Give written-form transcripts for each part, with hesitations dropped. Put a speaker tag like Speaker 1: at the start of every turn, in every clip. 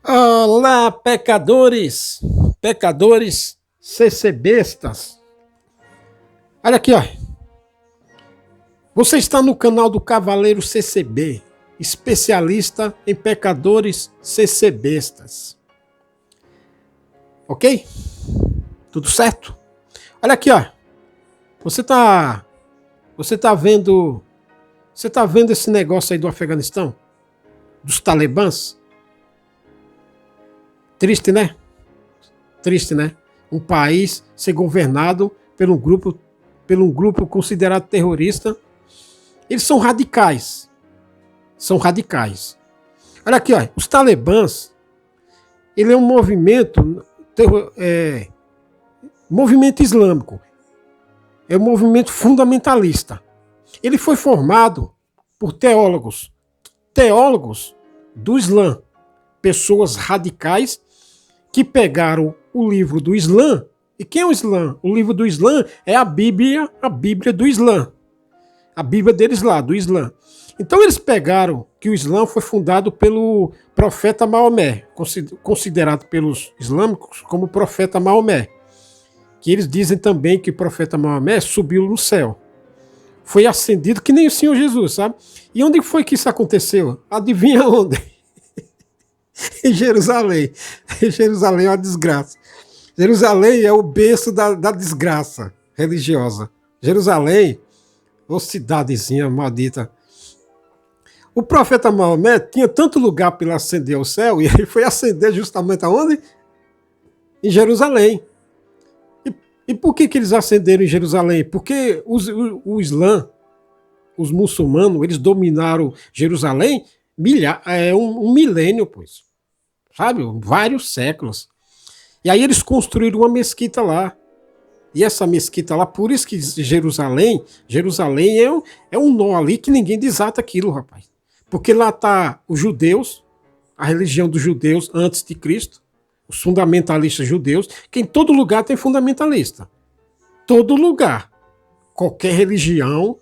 Speaker 1: Olá, pecadores, pecadores, CCBistas. Olha aqui, ó. Você está no canal do Cavaleiro CCB, especialista em pecadores CCBistas. Ok? Tudo certo? Olha aqui, ó. Você tá vendo esse negócio aí do Afeganistão? Dos talibãs? Triste, né? Triste, né? Um país ser governado por um grupo considerado terrorista. Eles são radicais. São radicais. Olha aqui, ó, os talibãs, ele é um movimento islâmico. É um movimento fundamentalista. Ele foi formado por teólogos do Islã, pessoas radicais que pegaram o livro do Islã. E quem é o Islã? O livro do Islã é a Bíblia do Islã. A Bíblia deles lá, do Islã. Então eles pegaram que o Islã foi fundado pelo profeta Maomé, considerado pelos islâmicos como profeta Maomé. Que eles dizem também que o profeta Maomé subiu no céu. Foi ascendido que nem o Senhor Jesus, sabe? E onde foi que isso aconteceu? Adivinha onde? Em Jerusalém. Jerusalém é uma desgraça. Jerusalém é o berço da desgraça religiosa. Jerusalém, ô cidadezinha maldita. O profeta Maomé tinha tanto lugar para ele ascender ao céu, e ele foi ascender justamente aonde? Em Jerusalém. E por que eles ascenderam em Jerusalém? Porque o Islã, os muçulmanos, eles dominaram Jerusalém um milênio, pois. Sabe? Vários séculos. E aí eles construíram uma mesquita lá. E essa mesquita lá, por isso que Jerusalém é um nó ali que ninguém desata aquilo, rapaz. Porque lá tá os judeus, a religião dos judeus antes de Cristo, os fundamentalistas judeus, que em todo lugar tem fundamentalista. Todo lugar. Qualquer religião.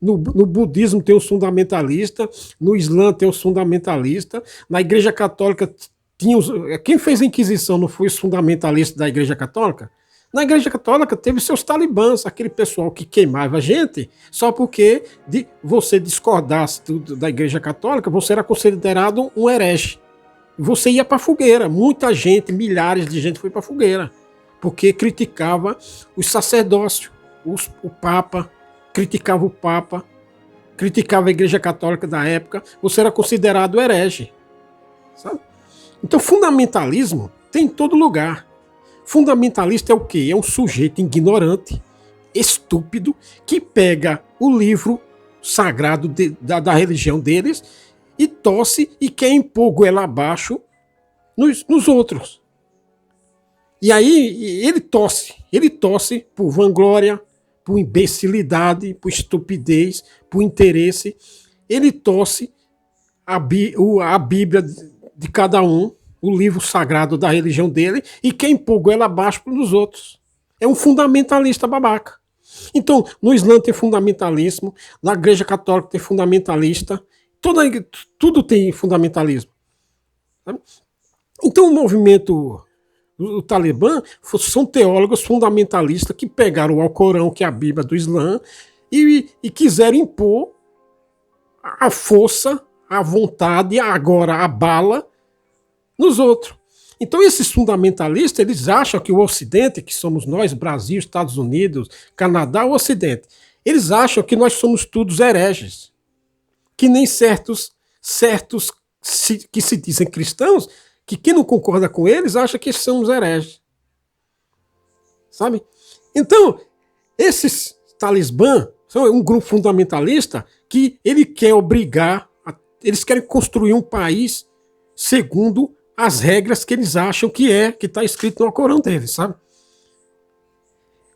Speaker 1: No budismo tem os fundamentalistas, no Islã tem os fundamentalistas, na Igreja Católica tinha os... Quem fez a Inquisição não foi os fundamentalistas da Igreja Católica? Na Igreja Católica teve seus talibãs, aquele pessoal que queimava a gente, só porque você discordasse da Igreja Católica, você era considerado um herege. Você ia para a fogueira. Muita gente, milhares de gente foi para a fogueira, porque criticava os sacerdócios, o Papa, criticava o Papa, criticava a Igreja Católica da época, você era considerado herege. Sabe? Então, fundamentalismo tem em todo lugar. Fundamentalista é o quê? É um sujeito ignorante, estúpido, que pega o livro sagrado da religião deles e tosse e quer impor goela abaixo nos outros. E aí ele tosse por vanglória, por imbecilidade, por estupidez, por interesse. Ele tosse a Bíblia de cada um, o livro sagrado da religião dele, e quer impor goela abaixo nos outros. É um fundamentalista babaca. Então, no Islã tem fundamentalismo, na Igreja Católica tem fundamentalista, tudo tem fundamentalismo. Sabe? Então, o movimento do Talibã são teólogos fundamentalistas que pegaram o Alcorão, que é a Bíblia do Islã, e quiseram impor a força, a vontade, agora a bala, nos outros. Então esses fundamentalistas, eles acham que o Ocidente, que somos nós, Brasil, Estados Unidos, Canadá, o Ocidente, eles acham que nós somos todos hereges. Que nem certos que se dizem cristãos, que quem não concorda com eles acha que somos hereges. Sabe? Então, esses talibãs são um grupo fundamentalista que ele quer obrigar, eles querem construir um país segundo as regras que eles acham que está escrito no Alcorão deles, sabe?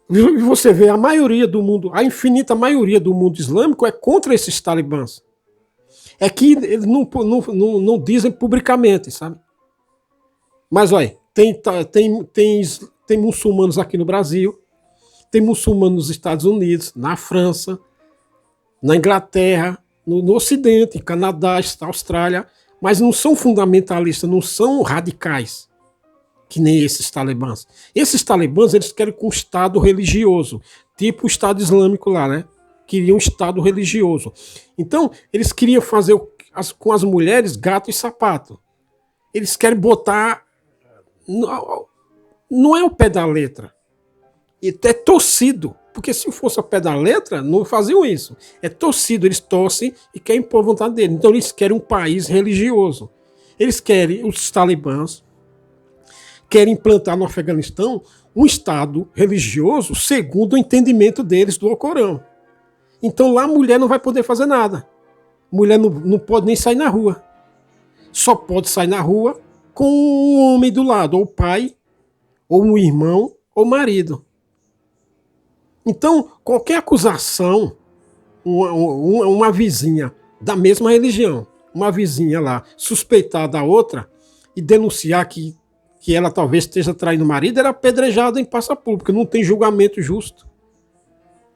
Speaker 1: E você vê, a maioria do mundo, a infinita maioria do mundo islâmico é contra esses talibãs. É que eles não dizem publicamente, sabe? Mas olha, tem muçulmanos aqui no Brasil, tem muçulmanos nos Estados Unidos, na França, na Inglaterra, no Ocidente, Canadá, Austrália. mas não são fundamentalistas, não são radicais, que nem esses talibãs. Esses talibãs, eles querem com um Estado religioso, tipo o Estado Islâmico lá, né? Queriam um Estado religioso. Então, eles queriam fazer com as mulheres gato e sapato. Eles querem botar... Não é o pé da letra. É torcido. Porque se fosse o pé da letra, não faziam isso. É torcido, eles torcem e querem impor a vontade deles. Então eles querem um país religioso. Eles querem, os talibãs, querem implantar no Afeganistão um Estado religioso segundo o entendimento deles do Alcorão. Então lá a mulher não vai poder fazer nada. Mulher não pode nem sair na rua. Só pode sair na rua com um homem do lado, ou pai, ou um irmão, ou marido. Então, qualquer acusação, uma vizinha da mesma religião, uma vizinha lá, suspeitar da outra e denunciar que ela talvez esteja traindo o marido, era apedrejada em praça pública, não tem julgamento justo.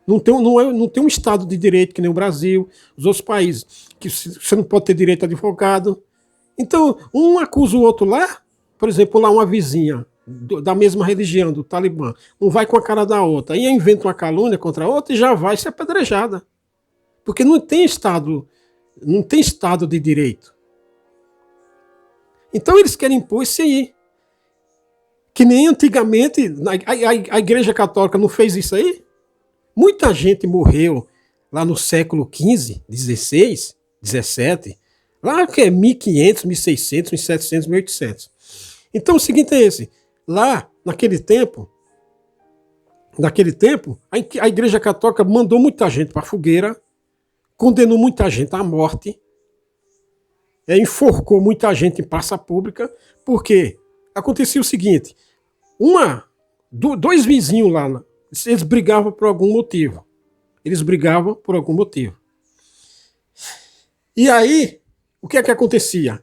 Speaker 1: Não tem um Estado de direito que nem o Brasil, os outros países, que você não pode ter direito a advogado. Então, um acusa o outro lá, por exemplo, lá uma vizinha da mesma religião, do Talibã, não vai com a cara da outra, aí inventa uma calúnia contra a outra e já vai ser apedrejada. Porque não tem Estado de direito. Então eles querem impor isso aí. Que nem antigamente, a Igreja Católica não fez isso aí? Muita gente morreu lá no século XV, XVI, XVII, lá que é 1500, 1600, 1700, 1800. Então o seguinte é esse, lá naquele tempo, a Igreja Católica mandou muita gente para a fogueira, condenou muita gente à morte, enforcou muita gente em praça pública, porque acontecia o seguinte, dois vizinhos lá, eles brigavam por algum motivo. E aí, o que é que acontecia?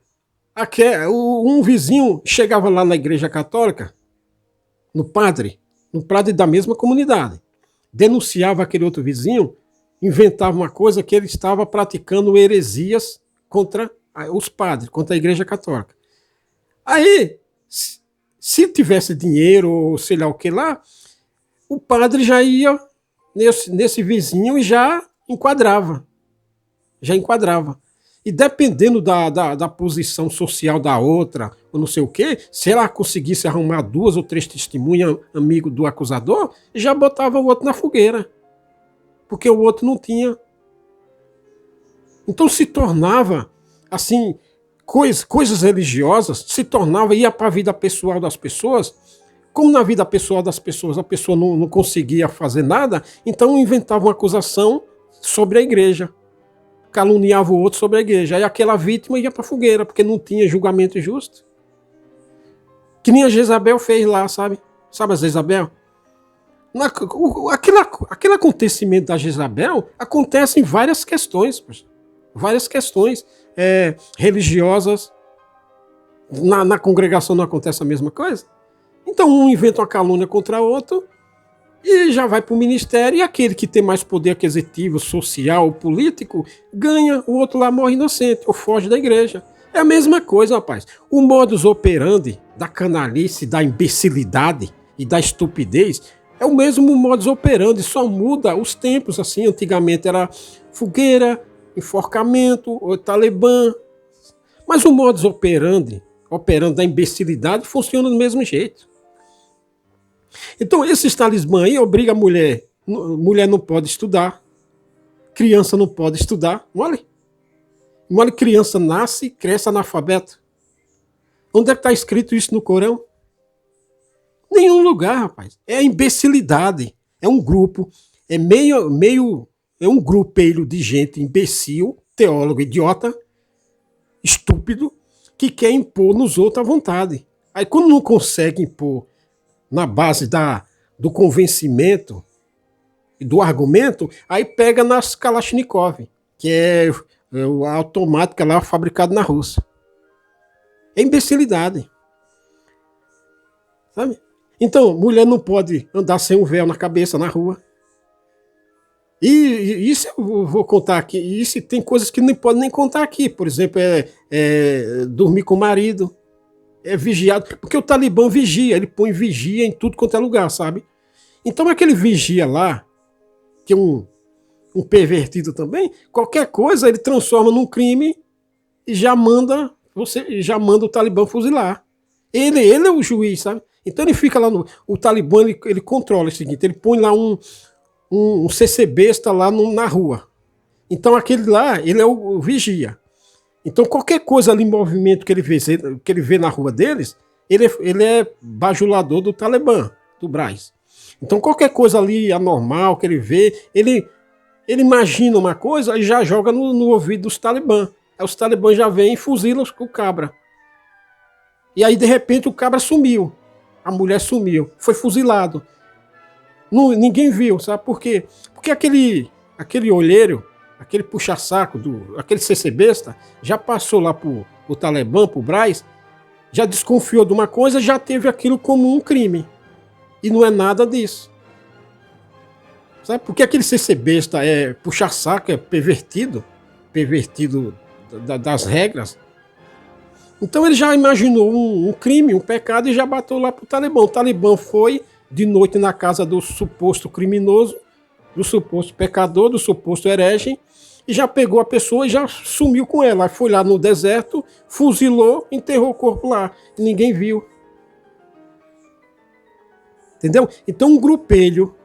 Speaker 1: Um vizinho chegava lá na Igreja Católica, no padre da mesma comunidade, denunciava aquele outro vizinho, inventava uma coisa que ele estava praticando heresias contra os padres, contra a Igreja Católica. Aí, se tivesse dinheiro ou sei lá o que lá, o padre já ia nesse vizinho e já enquadrava. E dependendo da posição social da outra, ou não sei o quê, se ela conseguisse arrumar 2 ou 3 testemunhas amigo do acusador, já botava o outro na fogueira. Porque o outro não tinha. Então se tornava, assim, coisas religiosas, ia para a vida pessoal das pessoas. Como na vida pessoal das pessoas a pessoa não conseguia fazer nada, então inventava uma acusação sobre a igreja. Caluniava o outro sobre a igreja. Aí aquela vítima ia para a fogueira, porque não tinha julgamento justo. Que nem a Jezabel fez lá, sabe? Sabe a Jezabel? Aquele acontecimento da Jezabel acontece em várias questões. Várias questões religiosas. Na congregação não acontece a mesma coisa? Então um inventa uma calúnia contra o outro e já vai para o ministério, e aquele que tem mais poder aquisitivo, social, político, ganha, o outro lá morre inocente ou foge da igreja. É a mesma coisa, rapaz. O modus operandi da canalice, da imbecilidade e da estupidez é o mesmo modus operandi, só muda os tempos. Assim, antigamente era fogueira, enforcamento, ou Talibã. Mas o modus operandi da imbecilidade funciona do mesmo jeito. Então, esses talismã aí obrigam a mulher. Mulher não pode estudar. Criança não pode estudar. Olha, criança nasce e cresce analfabeto. Onde é que está escrito isso no Corão? Nenhum lugar, rapaz. É a imbecilidade. É um grupo, é um grupelho de gente imbecil, teólogo idiota, estúpido, que quer impor nos outros à vontade. Aí quando não consegue impor na base do convencimento e do argumento, aí pega nas Kalashnikov, que é a automática lá fabricada na Rússia. É imbecilidade. Sabe? Então, mulher não pode andar sem um véu na cabeça na rua. E isso eu vou contar aqui. E isso tem coisas que não pode nem contar aqui. Por exemplo, dormir com o marido, é vigiado. Porque o Talibã vigia, ele põe vigia em tudo quanto é lugar, sabe? Então aquele vigia lá, que é um pervertido também, qualquer coisa ele transforma num crime e já manda o Talibã fuzilar. Ele é o juiz, sabe? Então ele fica lá no. O Talibã ele controla o seguinte: ele põe lá um CCBista lá na rua. Então aquele lá, ele é o vigia. Então qualquer coisa ali, movimento que ele vê na rua deles, ele é bajulador do Talibã, do Braz. Então qualquer coisa ali anormal que ele vê, ele imagina uma coisa e já joga no ouvido dos Talibã. Aí os Talibã já vêm e fuzilam o cabra. E aí de repente o cabra sumiu. A mulher sumiu, foi fuzilado. Não, ninguém viu, sabe por quê? Porque aquele olheiro, aquele puxa-saco, aquele CC-besta, já passou lá pro Talibã, pro Braz, já desconfiou de uma coisa, já teve aquilo como um crime. E não é nada disso. Sabe? Porque aquele CC-besta é puxa-saco, é pervertido das regras. Então ele já imaginou um crime, um pecado e já bateu lá pro Talibã. O Talibã foi de noite na casa do suposto criminoso, do suposto pecador, do suposto herege, e já pegou a pessoa e já sumiu com ela. Foi lá no deserto, fuzilou, enterrou o corpo lá. E ninguém viu. Entendeu? Então um grupelho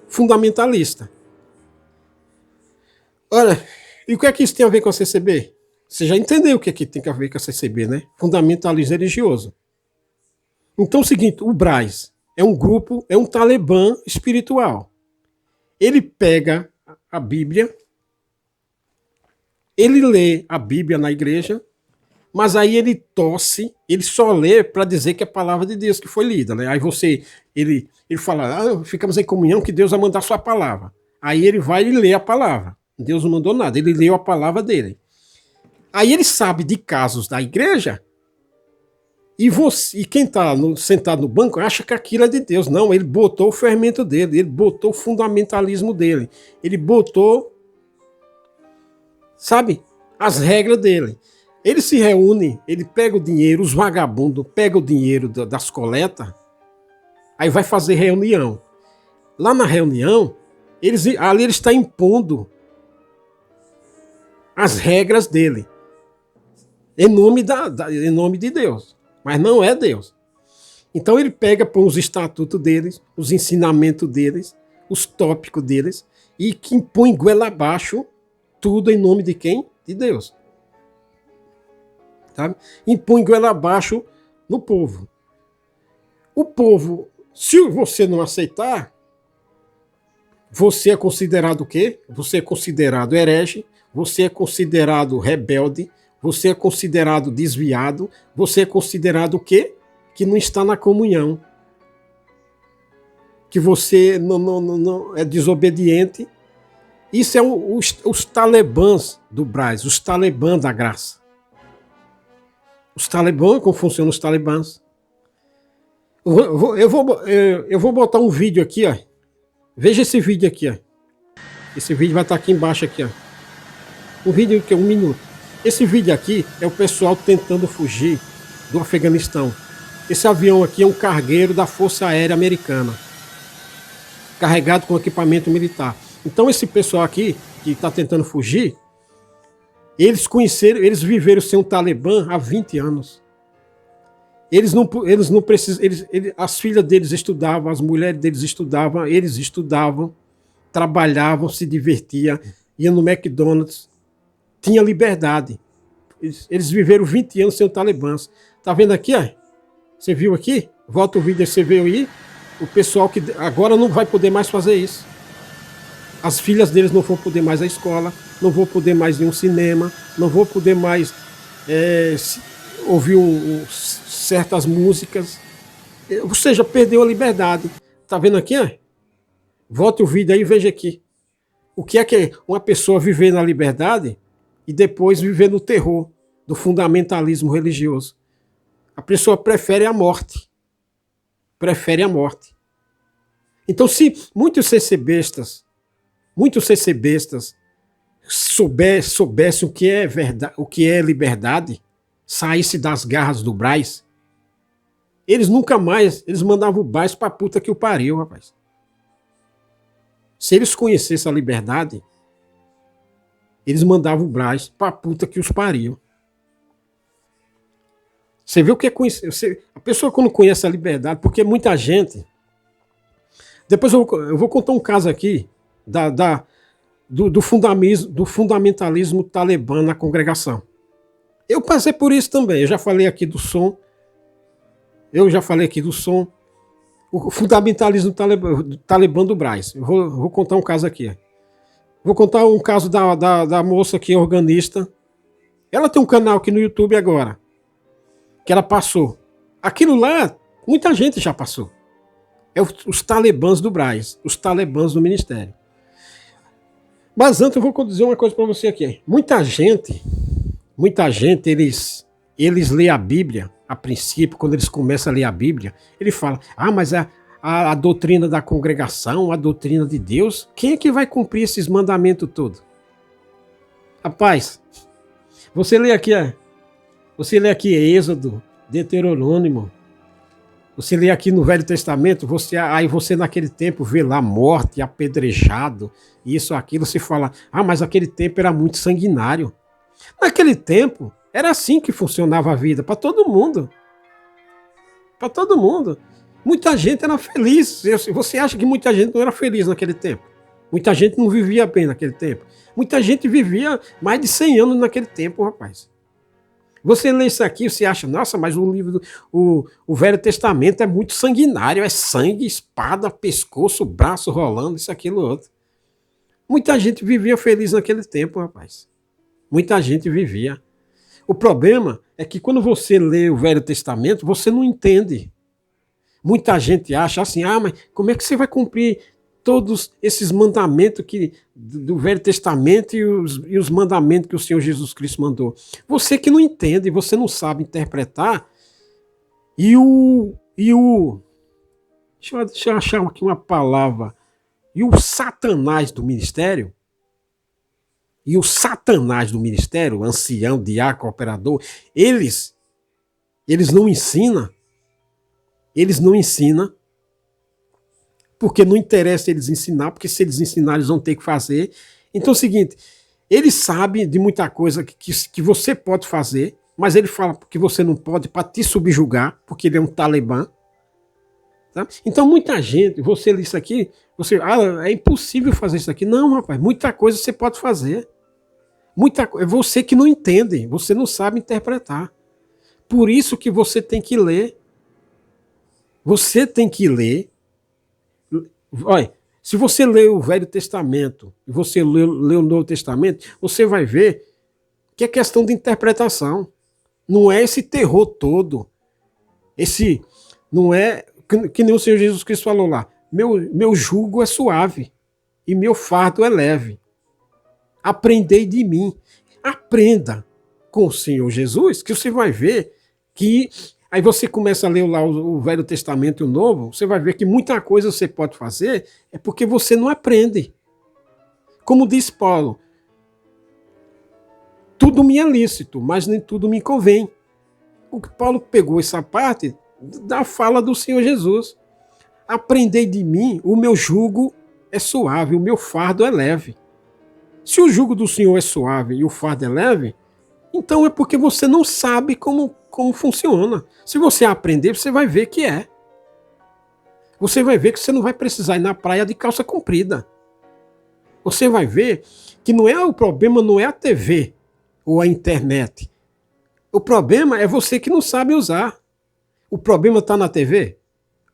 Speaker 1: fundamentalista. Olha, e o que é que isso tem a ver com a CCB? Você já entendeu o que é que tem a ver com a CCB, né? Fundamentalismo religioso. Então é o seguinte, o Braz é um grupo, é um Talibã espiritual. Ele pega a Bíblia, ele lê a Bíblia na igreja, mas aí ele tosse, ele só lê para dizer que é a palavra de Deus que foi lida, né? Aí ele fala, ficamos em comunhão que Deus vai mandar sua palavra. Aí ele vai e lê a palavra. Deus não mandou nada, ele leu a palavra dele. Aí ele sabe de casos da igreja e quem está sentado no banco acha que aquilo é de Deus. Não, ele botou o fermento dele, ele botou o fundamentalismo dele, ele botou, sabe, as regras dele. Ele se reúne, ele pega o dinheiro, os vagabundos pegam o dinheiro das coletas, aí vai fazer reunião. Lá na reunião, ali ele está impondo as regras dele, em nome de Deus. Mas não é Deus. Então ele pega, põe os estatutos deles, os ensinamentos deles, os tópicos deles, e que impõe goela abaixo tudo em nome de quem? De Deus. Sabe? Impõe goela abaixo no povo. O povo, se você não aceitar, você é considerado o quê? Você é considerado herege, você é considerado rebelde, você é considerado desviado, você é considerado o quê? Que não está na comunhão. Que você não é desobediente. Isso é os talibãs do Braz, os talibãs da graça. Os talibãs, como funcionam os talibãs? Eu vou botar um vídeo aqui, ó. Veja esse vídeo aqui, ó. Esse vídeo vai estar aqui embaixo, aqui, ó. Um vídeo que é 1 minuto. Esse vídeo aqui é o pessoal tentando fugir do Afeganistão. Esse avião aqui é um cargueiro da Força Aérea Americana, carregado com equipamento militar. Então esse pessoal aqui, que está tentando fugir, eles viveram sem um Talibã há 20 anos. Eles não precisam, as filhas deles estudavam, as mulheres deles estudavam, eles estudavam, trabalhavam, se divertiam, iam no McDonald's, tinha liberdade. Eles viveram 20 anos sem o Talibã. Tá vendo aqui, ó? Você viu aqui? Volta o vídeo, você viu aí? O pessoal que agora não vai poder mais fazer isso. As filhas deles não vão poder mais à escola, não vão poder mais ir a um cinema, não vão poder mais ouvir certas músicas. Ou seja, perdeu a liberdade. Tá vendo aqui, ó? Volta o vídeo aí e veja aqui. O que é uma pessoa viver na liberdade e depois viver no terror do fundamentalismo religioso? A pessoa prefere a morte. Prefere a morte. Então, se muitos CCBistas muitos CCBistas soubessem o que é verdade, o que é liberdade, saísse das garras do Brás, eles nunca mais, eles mandavam o Brás pra puta que o pariu, rapaz. Se eles conhecessem a liberdade, eles mandavam o Brás pra puta que os pariu. Você vê o que é conhecer. A pessoa quando conhece a liberdade, porque muita gente. Depois eu vou contar um caso aqui do fundamentalismo talibã na congregação. Eu passei por isso também. Eu já falei aqui do som. O fundamentalismo talibã do Brás. Eu vou contar um caso aqui. Vou contar um caso da moça que é organista. Ela tem um canal aqui no YouTube agora. Que ela passou. Aquilo lá, muita gente já passou. É os talibãs do Brás, os talibãs do ministério. Mas antes eu vou dizer uma coisa para você aqui. Muita gente, eles lêem a Bíblia, a princípio, quando eles começam a ler a Bíblia, ele fala, mas a doutrina da congregação, a doutrina de Deus, quem é que vai cumprir esses mandamentos todos? Rapaz, você lê aqui Êxodo, Deuteronômio, você lê aqui no Velho Testamento, aí você naquele tempo vê lá morte, apedrejado, isso, aquilo, você fala, mas aquele tempo era muito sanguinário. Naquele tempo, era assim que funcionava a vida, para todo mundo. Para todo mundo. Muita gente era feliz. Você acha que muita gente não era feliz naquele tempo? Muita gente não vivia bem naquele tempo. Muita gente vivia mais de 100 anos naquele tempo, rapaz. Você lê isso aqui, você acha, nossa, mas o livro, o Velho Testamento é muito sanguinário, é sangue, espada, pescoço, braço rolando, isso, aquilo, outro. Muita gente vivia feliz naquele tempo, rapaz. Muita gente vivia. O problema é que quando você lê o Velho Testamento, você não entende. Muita gente acha assim, mas como é que você vai cumprir todos esses mandamentos do Velho Testamento e os mandamentos que o Senhor Jesus Cristo mandou? Você que não entende, você não sabe interpretar. Deixa eu achar aqui uma palavra. E o Satanás do ministério, ancião, diácono, operador, eles não ensinam. Eles não ensinam, porque não interessa eles ensinar, porque se eles ensinarem, eles vão ter que fazer. Então é o seguinte, eles sabem de muita coisa que você pode fazer, mas ele fala que você não pode para te subjugar, porque ele é um talibã. Tá? Então muita gente, você lê isso aqui, é impossível fazer isso aqui. Não, rapaz, muita coisa você pode fazer. É você que não entende, você não sabe interpretar. Por isso que você tem que ler. Você tem que ler. Olha, se você lê o Velho Testamento e você lê o Novo Testamento, você vai ver que é questão de interpretação. Não é esse terror todo. Não é que nem o Senhor Jesus Cristo falou lá. Meu jugo é suave e meu fardo é leve. Aprendei de mim. Aprenda com o Senhor Jesus, que você vai ver que... Aí você começa a ler lá o Velho Testamento e o Novo, você vai ver que muita coisa você pode fazer é porque você não aprende. Como diz Paulo, tudo me é lícito, mas nem tudo me convém. O que Paulo pegou essa parte da fala do Senhor Jesus. Aprendei de mim, o meu jugo é suave, o meu fardo é leve. Se o jugo do Senhor é suave e o fardo é leve, então é porque você não sabe como funciona. Se você aprender, você vai ver que é. Você vai ver que você não vai precisar ir na praia de calça comprida. Você vai ver que o problema não é a TV ou a internet. O problema é você que não sabe usar. O problema está na TV.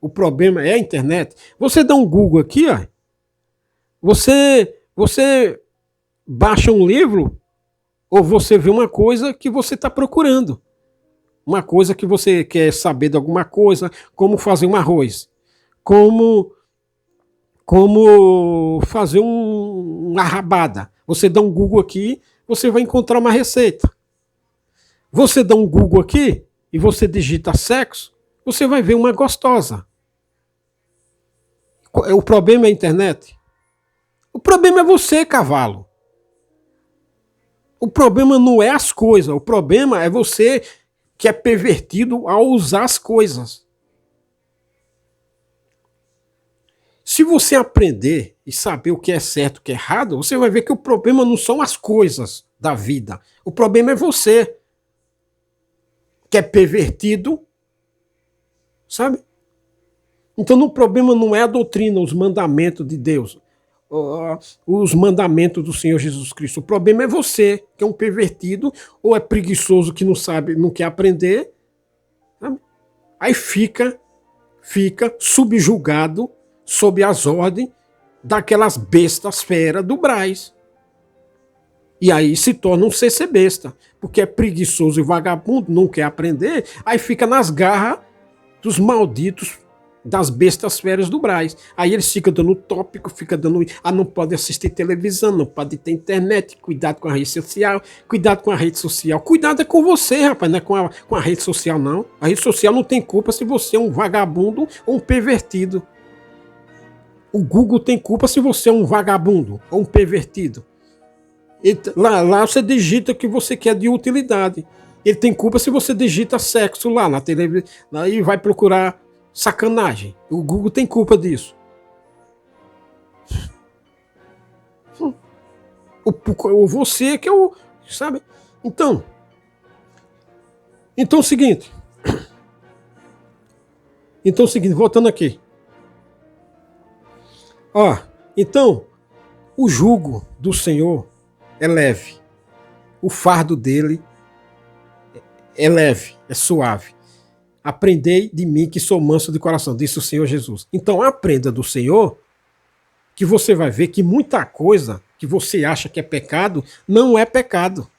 Speaker 1: O problema é a internet. Você dá um Google aqui, ó. Você baixa um livro ou você vê uma coisa que você está procurando. Uma coisa que você quer saber de alguma coisa, como fazer um arroz, como fazer uma rabada. Você dá um Google aqui, você vai encontrar uma receita. Você dá um Google aqui e você digita sexo, você vai ver uma gostosa. O problema é a internet? O problema é você, cavalo. O problema não é as coisas, o problema é você que é pervertido ao usar as coisas. Se você aprender e saber o que é certo e o que é errado, você vai ver que o problema não são as coisas da vida. O problema é você que é pervertido, sabe? Então o problema não é a doutrina, os mandamentos de Deus, os mandamentos do Senhor Jesus Cristo. O problema é você, que é um pervertido, ou é preguiçoso que não sabe, não quer aprender, sabe? Aí fica subjugado sob as ordens daquelas bestas feras do Braz. E aí se torna um CC besta, porque é preguiçoso e vagabundo, não quer aprender, aí fica nas garras dos malditos das bestas feras do Braz. Aí eles ficam dando tópico, fica dando. Não pode assistir televisão, não pode ter internet, cuidado com a rede social, cuidado com a rede social. Cuidado é com você, rapaz, não é com a rede social, não. A rede social não tem culpa se você é um vagabundo ou um pervertido. O Google tem culpa se você é um vagabundo ou um pervertido. Lá você digita o que você quer de utilidade. Ele tem culpa se você digita sexo lá na televisão e vai procurar sacanagem. O Google tem culpa disso. Você que é o... Sabe? Então é o seguinte. Voltando aqui. Então, o jugo do Senhor é leve. O fardo dele é leve, é suave. Aprendei de mim que sou manso de coração, disse o Senhor Jesus. Então aprenda do Senhor, que você vai ver que muita coisa que você acha que é pecado, não é pecado.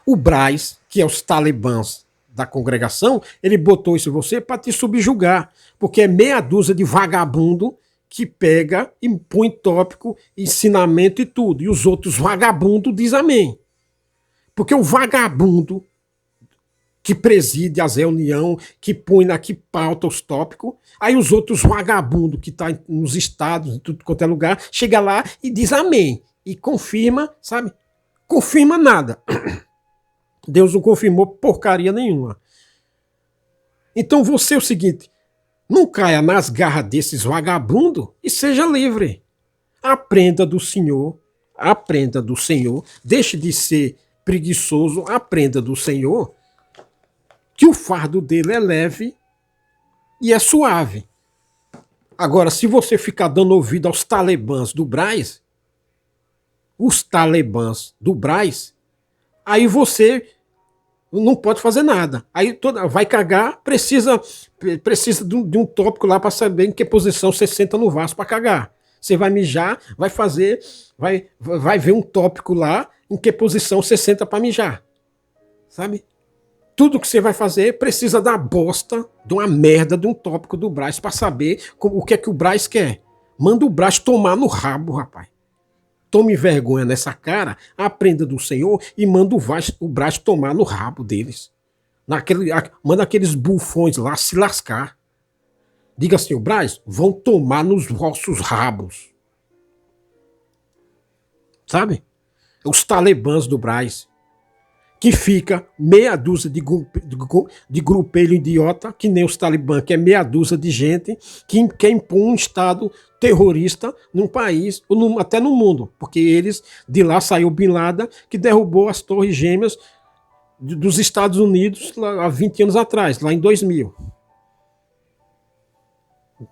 Speaker 1: O Braz, que é os talibãs da congregação, ele botou isso em você para te subjugar, porque é meia dúzia de vagabundo que pega e põe tópico, ensinamento e tudo. E os outros vagabundos dizem amém. Porque o vagabundo que preside as reuniões, que põe que pauta os tópicos, aí os outros vagabundos que estão nos estados, em tudo quanto é lugar, chega lá e diz amém. E confirma, sabe? Confirma nada. Deus não confirmou porcaria nenhuma. Então você é o seguinte, não caia nas garras desses vagabundos e seja livre. Aprenda do Senhor, deixe de ser preguiçoso, aprenda do Senhor, que o fardo dele é leve e é suave. Agora, se você ficar dando ouvido aos talibãs do Braz, aí você não pode fazer nada. Aí vai cagar, precisa de um tópico lá para saber em que posição você senta no vaso para cagar. Você vai mijar, vai ver um tópico lá em que posição você senta para mijar. Sabe? Tudo que você vai fazer precisa da bosta, de uma merda, de um tópico do Braz para saber o que é que o Braz quer. Manda o Braz tomar no rabo, rapaz. Tome vergonha nessa cara, aprenda do Senhor e manda o Braz tomar no rabo deles. Manda aqueles bufões lá se lascar. Diga assim, o Braz, vão tomar nos vossos rabos. Sabe? Os talibãs do Braz. Que fica meia dúzia de grupelho idiota, que nem os talibãs, que é meia dúzia de gente que quer impor um Estado terrorista num país, ou até no mundo, porque de lá saiu Bin Laden, que derrubou as torres gêmeas dos Estados Unidos há 20 anos atrás, lá em 2000.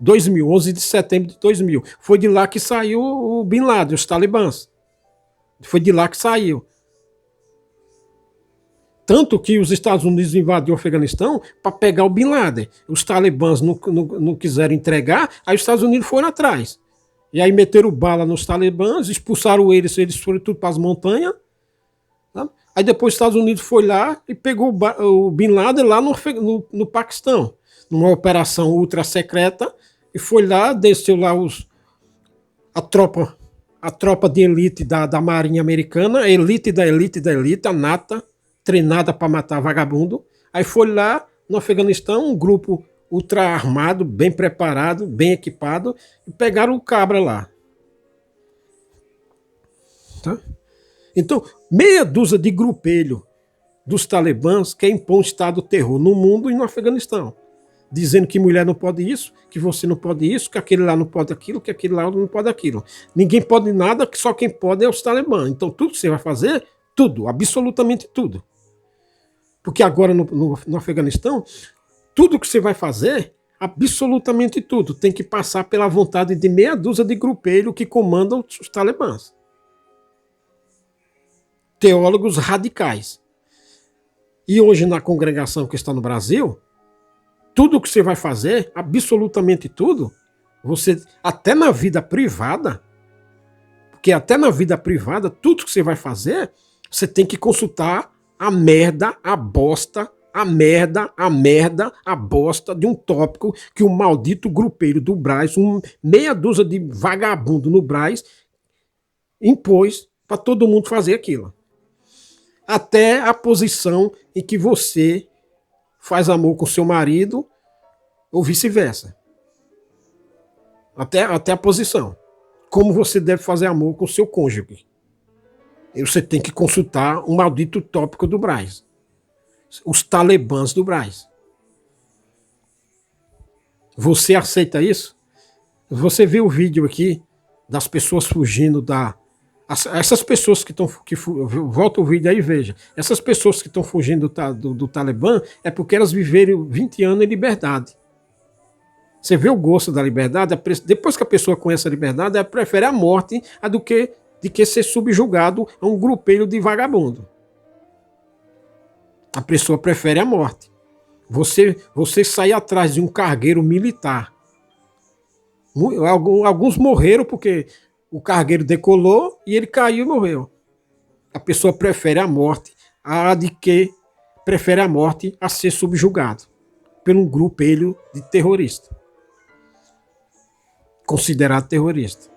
Speaker 1: 11 de setembro de 2000. Foi de lá que saiu o Bin Laden, os talibãs. Foi de lá que saiu. Tanto que os Estados Unidos invadiram o Afeganistão para pegar o Bin Laden. Os talibãs não quiseram entregar, aí os Estados Unidos foram atrás. E aí meteram bala nos talibãs, expulsaram eles foram tudo para as montanhas. Tá? Aí depois os Estados Unidos foi lá e pegou o Bin Laden lá no Paquistão, numa operação ultra secreta, e foi lá, desceu lá a tropa de elite da Marinha Americana, a elite da elite da elite, a nata, treinada para matar vagabundo. Aí foi lá no Afeganistão, um grupo ultra armado, bem preparado, bem equipado, e pegaram o cabra lá. Tá? Então, meia dúzia de grupelho dos talibãs quer impor um estado de terror no mundo e no Afeganistão. Dizendo que mulher não pode isso, que você não pode isso, que aquele lá não pode aquilo, que aquele lá não pode aquilo. Ninguém pode nada, que só quem pode é os talibãs. Então tudo que você vai fazer, tudo, absolutamente tudo. Porque agora no Afeganistão, tudo que você vai fazer, absolutamente tudo, tem que passar pela vontade de meia dúzia de grupelhos que comandam os talibãs. Teólogos radicais. E hoje na congregação que está no Brasil, tudo que você vai fazer, absolutamente tudo, você, até na vida privada, porque até na vida privada, tudo que você vai fazer, você tem que consultar a merda, a bosta, a merda, a bosta de um tópico que o maldito grupeiro do Brás, meia dúzia de vagabundo no Brás, impôs para todo mundo fazer aquilo. Até a posição em que você faz amor com seu marido ou vice-versa. Até a posição. Como você deve fazer amor com seu cônjuge. E você tem que consultar o maldito tópico do Brás. Os talibãs do Brás. Você aceita isso? Você viu o vídeo aqui das pessoas fugindo da... Essas pessoas que estão... Volta o vídeo aí e veja. Essas pessoas que estão fugindo do Talibã é porque elas viveram 20 anos em liberdade. Você vê o gosto da liberdade, depois que a pessoa conhece a liberdade, ela prefere a morte do que ser subjugado a um grupelho de vagabundo. A pessoa prefere a morte. Você sair atrás de um cargueiro militar. Alguns morreram porque o cargueiro decolou e ele caiu e morreu. A pessoa prefere a morte a ser subjugado por um grupelho de terrorista. Considerado terrorista.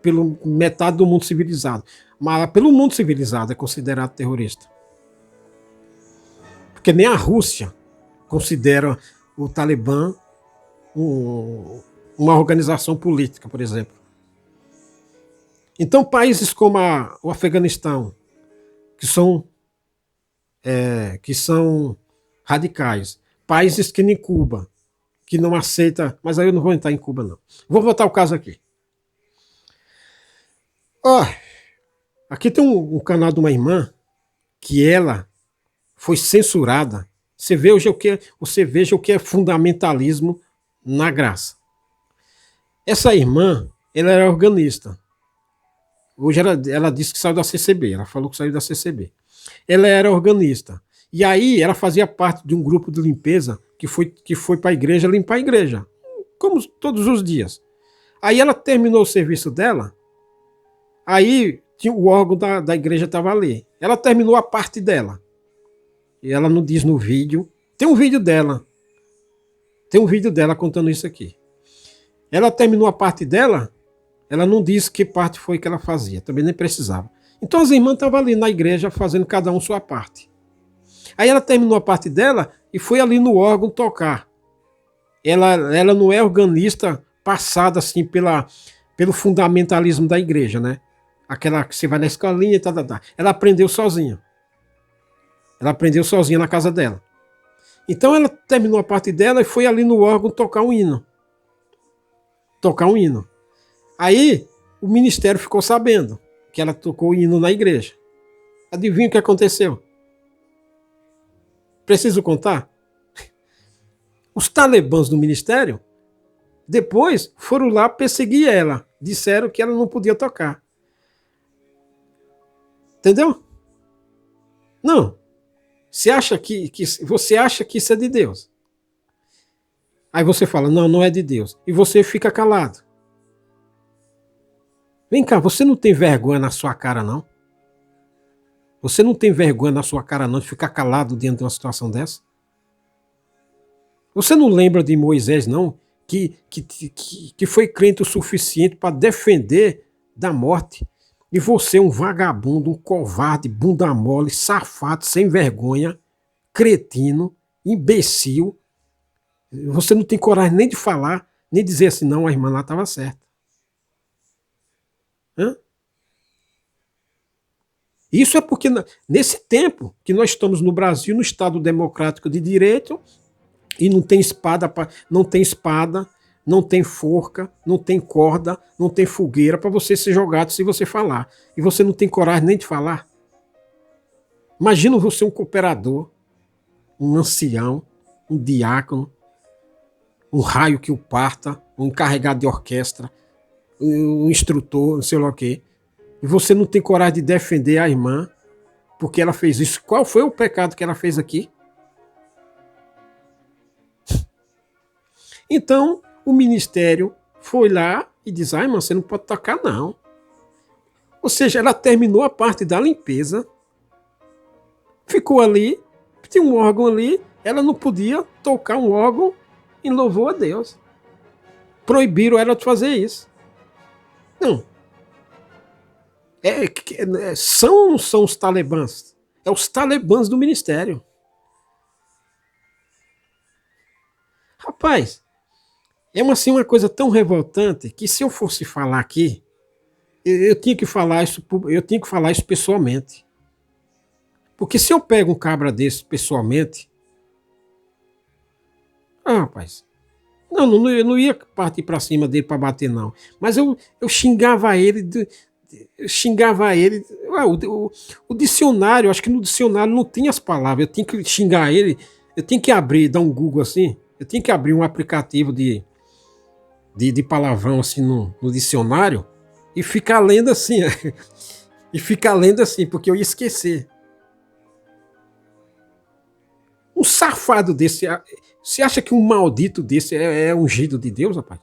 Speaker 1: Pelo metade do mundo civilizado. Mas pelo mundo civilizado é considerado terrorista. Porque nem a Rússia considera o Talibã uma organização política, por exemplo. Então, países como o Afeganistão, que são radicais, países que nem Cuba, que não aceita, mas aí eu não vou entrar em Cuba, não. Vou voltar ao caso aqui. Aqui tem um canal de uma irmã que ela foi censurada. Você veja o que é fundamentalismo na graça. Essa irmã, ela era organista. Hoje ela disse que saiu da CCB. Ela falou que saiu da CCB. Ela era organista. E aí ela fazia parte de um grupo de limpeza que foi para a igreja limpar a igreja. Como todos os dias. Aí ela terminou o serviço dela. Aí o órgão da igreja estava ali. Ela terminou a parte dela. E ela não diz no vídeo. Tem um vídeo dela. Tem um vídeo dela contando isso aqui. Ela terminou a parte dela. Ela não disse que parte foi que ela fazia. Também nem precisava. Então as irmãs estavam ali na igreja fazendo cada um sua parte. Aí ela terminou a parte dela e foi ali no órgão tocar. Ela não é organista passada assim pelo fundamentalismo da igreja, né? Aquela que você vai na escolinha e tal. Ela aprendeu sozinha. Ela aprendeu sozinha na casa dela. Então ela terminou a parte dela e foi ali no órgão tocar um hino. Tocar um hino. Aí o ministério ficou sabendo que ela tocou o hino na igreja. Adivinha o que aconteceu? Preciso contar? Os talibãs do ministério depois foram lá perseguir ela. Disseram que ela não podia tocar. Entendeu? Não. Você acha que isso é de Deus? Aí você fala, não, não é de Deus. E você fica calado. Vem cá, você não tem vergonha na sua cara, não? Você não tem vergonha na sua cara, não, de ficar calado diante de uma situação dessa? Você não lembra de Moisés, não? Que foi crente o suficiente para defender da morte. E você, um vagabundo, um covarde, bunda mole, safado, sem vergonha, cretino, imbecil. Você não tem coragem nem de falar, nem dizer assim, não, a irmã lá estava certa. Hã? Isso é porque nesse tempo que nós estamos no Brasil, no Estado Democrático de Direito, e não tem espada, não tem espada, não tem forca, não tem corda, não tem fogueira para você ser jogado se você falar. E você não tem coragem nem de falar. Imagina você um cooperador, um ancião, um diácono, um raio que o parta, um encarregado de orquestra, um instrutor, não sei lá o quê. E você não tem coragem de defender a irmã porque ela fez isso. Qual foi o pecado que ela fez aqui? Então, o ministério foi lá e diz, irmã, você não pode tocar não. Ou seja, ela terminou a parte da limpeza, ficou ali, tinha um órgão ali, ela não podia tocar um órgão em louvor a Deus. Proibiram ela de fazer isso. Não. São ou não são os talibãs? É os talibãs do ministério. Rapaz, é uma coisa tão revoltante que se eu fosse falar aqui, eu tinha que falar isso pessoalmente. Porque se eu pego um cabra desse pessoalmente, rapaz, eu não ia partir para cima dele para bater não, mas eu xingava ele, o dicionário, acho que no dicionário não tinha as palavras, eu tinha que xingar ele, eu tinha que abrir, dar um Google assim, eu tinha que abrir um aplicativo de palavrão assim no dicionário e ficar lendo assim, e ficar lendo assim, porque eu ia esquecer. Um safado desse, você acha que um maldito desse é ungido de Deus, rapaz?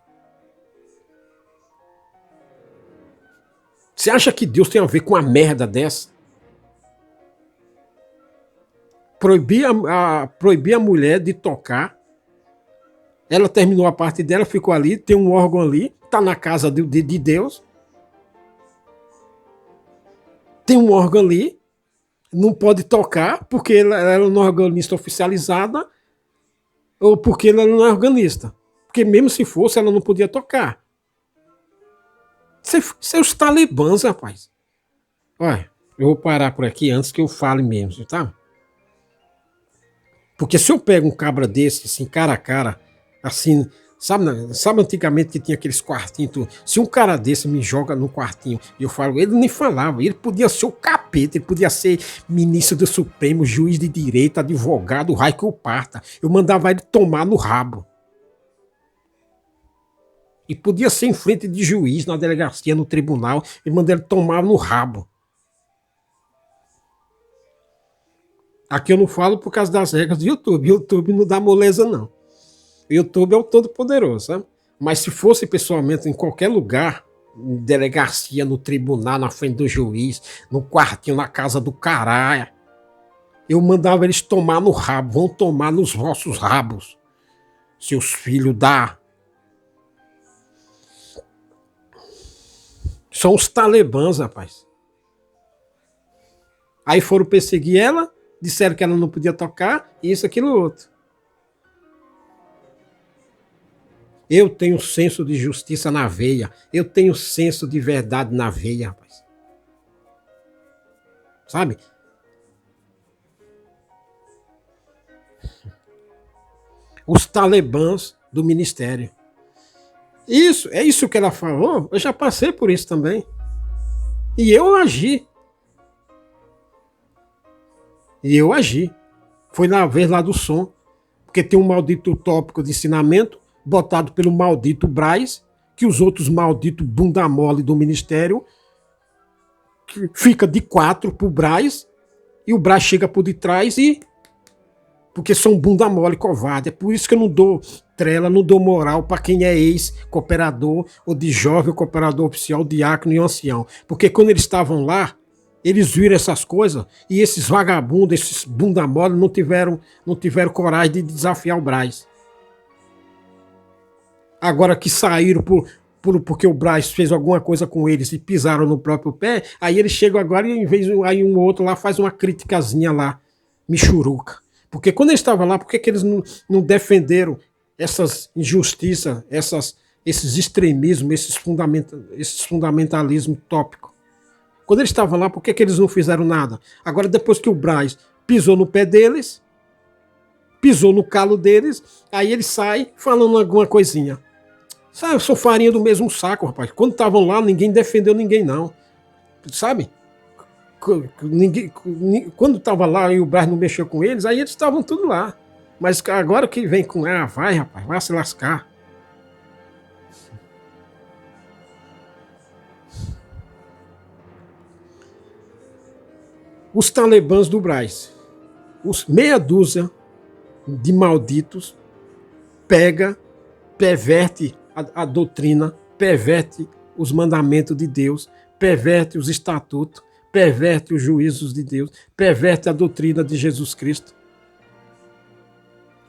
Speaker 1: Você acha que Deus tem a ver com uma merda dessa? Proibir a mulher de tocar. Ela terminou a parte dela, ficou ali, tem um órgão ali, tá na casa de Deus. Tem um órgão ali, não pode tocar porque ela não é organista oficializada ou porque ela não é organista. Porque mesmo se fosse, ela não podia tocar. Isso é os talibãs, rapaz. Olha, eu vou parar por aqui antes que eu fale mesmo, tá? Porque se eu pego um cabra desse, assim, cara a cara, assim, sabe antigamente que tinha aqueles quartinhos, se um cara desse me joga no quartinho e eu falo, ele nem falava, ele podia ser o capeta, ele podia ser ministro do Supremo, juiz de direito, advogado, raio que o parta. Eu mandava ele tomar no rabo. E podia ser em frente de juiz, na delegacia, no tribunal, e mandar ele tomar no rabo. Aqui eu não falo por causa das regras do YouTube. YouTube não dá moleza, não. O YouTube é o todo-poderoso, sabe? Mas se fosse pessoalmente em qualquer lugar, em delegacia, no tribunal, na frente do juiz, no quartinho, na casa do caralho, eu mandava eles tomar no rabo. Vão tomar nos vossos rabos, seus filhos da... São os talibãs, rapaz. Aí foram perseguir ela, disseram que ela não podia tocar, isso, aquilo, outro. Eu tenho senso de justiça na veia. Eu tenho senso de verdade na veia, rapaz. Sabe? Os talibãs do ministério. Isso, é isso que ela falou. Eu já passei por isso também. E eu agi. Foi na vez lá do som. Porque tem um maldito tópico de ensinamento botado pelo maldito Braz, que os outros malditos bunda mole do ministério fica de 4 pro Braz e o Braz chega por detrás e... Porque são bunda mole, covarde. É por isso que eu não dou trela, não dou moral para quem é ex-cooperador ou de jovem cooperador oficial, diácono e ancião. Porque quando eles estavam lá, eles viram essas coisas e esses vagabundos, esses bunda mole não tiveram coragem de desafiar o Braz. Agora que saíram porque o Braz fez alguma coisa com eles e pisaram no próprio pé, aí eles chegam agora e em vez aí um outro lá faz uma criticazinha lá, michuruca. Porque quando eles estavam lá, por que eles não defenderam essas injustiças, esses extremismos, esses fundamentalismos tópicos? Quando eles estavam lá, por que eles não fizeram nada? Agora, depois que o Braz pisou no pé deles, pisou no calo deles, aí ele sai falando alguma coisinha. Sabe, eu sou farinha do mesmo saco, rapaz. Quando estavam lá, ninguém defendeu ninguém, não. Sabe? Quando estava lá e o Braz não mexeu com eles, aí eles estavam tudo lá. Mas agora que vem com, vai, rapaz, vai se lascar. Os talibãs do Braz, os meia dúzia de malditos, pega, perverte a doutrina, perverte os mandamentos de Deus, perverte os estatutos, perverte os juízos de Deus, perverte a doutrina de Jesus Cristo,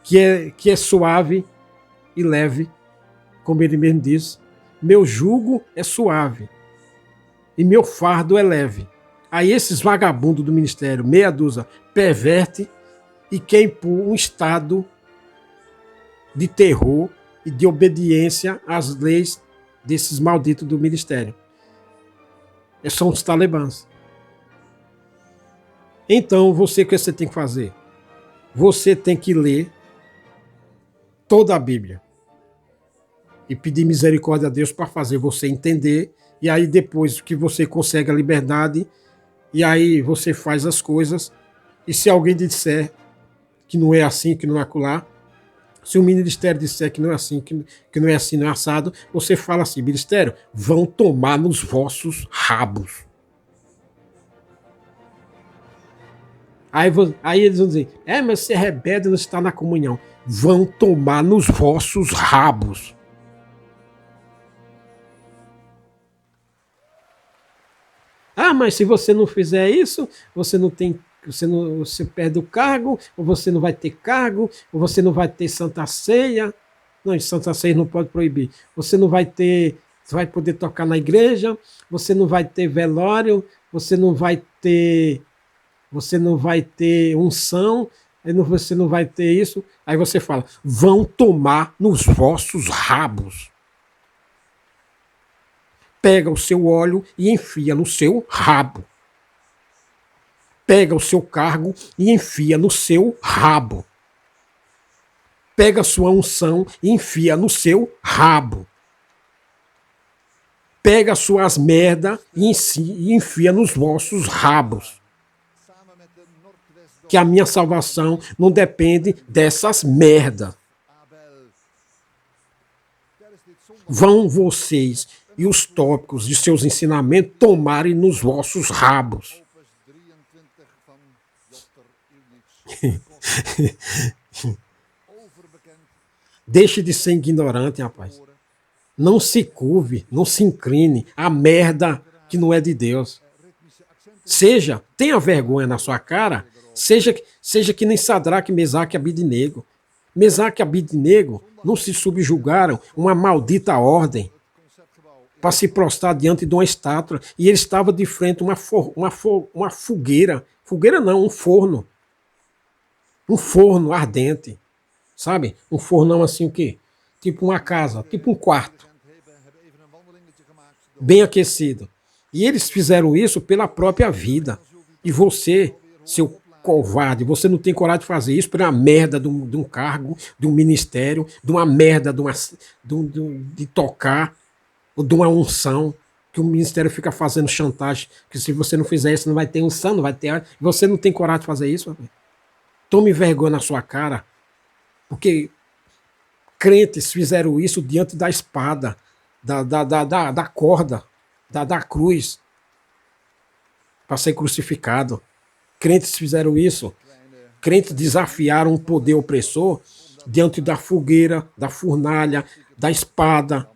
Speaker 1: que é suave e leve, como ele mesmo diz. Meu jugo é suave e meu fardo é leve. Aí esses vagabundos do ministério, meia dúzia, perverte e quer impor um estado de terror e de obediência às leis desses malditos do ministério. São os talibãs. Então, o que você tem que fazer? Você tem que ler toda a Bíblia e pedir misericórdia a Deus para fazer você entender, e aí depois que você consegue a liberdade, e aí você faz as coisas, e se alguém disser que não é assim, que não é acolá, se o ministério disser que não é assim, que não é assim, não é assado, você fala assim: ministério, vão tomar nos vossos rabos. Aí eles vão dizer: mas você é rebelde, não está na comunhão. Vão tomar nos vossos rabos. Mas se você não fizer isso, você não tem, você perde o cargo, ou você não vai ter cargo, ou você não vai ter Santa Ceia. Não, Santa Ceia não pode proibir. Você não vai ter, você vai poder tocar na igreja, você não vai ter velório, você não vai ter unção, você não vai ter isso. Aí você fala: vão tomar nos vossos rabos. Pega o seu óleo e enfia no seu rabo. Pega o seu cargo e enfia no seu rabo. Pega a sua unção e enfia no seu rabo. Pega as suas merda e enfia nos vossos rabos. Que a minha salvação não depende dessas merda. Vão vocês e os tópicos de seus ensinamentos tomarem nos vossos rabos. Deixe de ser ignorante, rapaz. Não se curve, não se incline à merda que não é de Deus. Tenha vergonha na sua cara, seja que nem Sadraque, Mesaque e Abidnego. Mesaque e Abidnego não se subjugaram uma maldita ordem para se prostrar diante de uma estátua, e ele estava de frente a uma fogueira. Fogueira não, um forno. Um forno ardente. Sabe? Um fornão assim o quê? Tipo uma casa, tipo um quarto. Bem aquecido. E eles fizeram isso pela própria vida. E você, seu covarde, você não tem coragem de fazer isso pela merda de um cargo, de um ministério, de uma merda de tocar, ou de uma unção, que o ministério fica fazendo chantagem, que se você não fizer isso, não vai ter unção, não vai ter... Você não tem coragem de fazer isso? Tome vergonha na sua cara, porque crentes fizeram isso diante da espada, da corda, da cruz, para ser crucificado. Crentes fizeram isso. Crentes desafiaram o poder opressor diante da fogueira, da fornalha, da espada.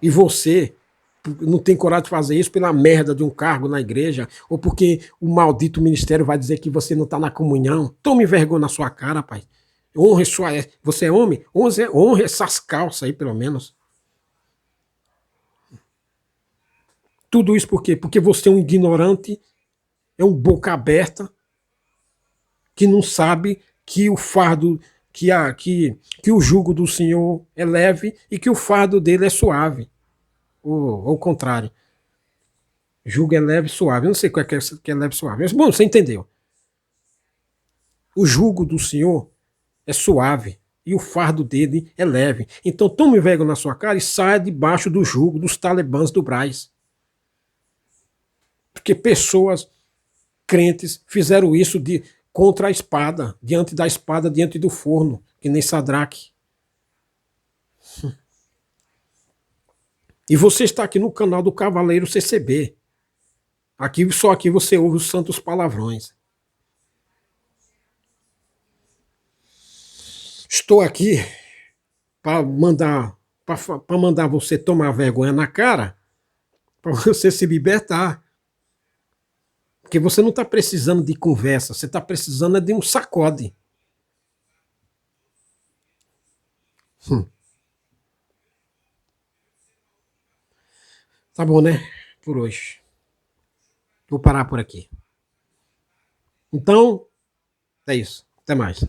Speaker 1: E você não tem coragem de fazer isso pela merda de um cargo na igreja, ou porque o maldito ministério vai dizer que você não está na comunhão. Tome vergonha na sua cara, pai. Honre sua... Você é homem? Honre essas calças aí, pelo menos. Tudo isso por quê? Porque você é um ignorante, é um boca aberta, que não sabe que o fardo, que o jugo do Senhor é leve e que o fardo dele é suave. ou o contrário. Jugo é leve e suave. Eu não sei o que é leve e suave. Mas, bom, você entendeu. O jugo do Senhor é suave e o fardo dele é leve. Então tome vergonha na sua cara e saia debaixo do jugo dos talibãs do Brás. Porque pessoas crentes fizeram isso contra a espada, diante do forno, que nem Sadraque. E você está aqui no canal do Cavaleiro CCB. Só aqui você ouve os santos palavrões. Estou aqui para mandar você tomar vergonha na cara, para você se libertar. Porque você não está precisando de conversa, você está precisando de um sacode. Tá bom, né? Por hoje. Vou parar por aqui. Então, é isso. Até mais.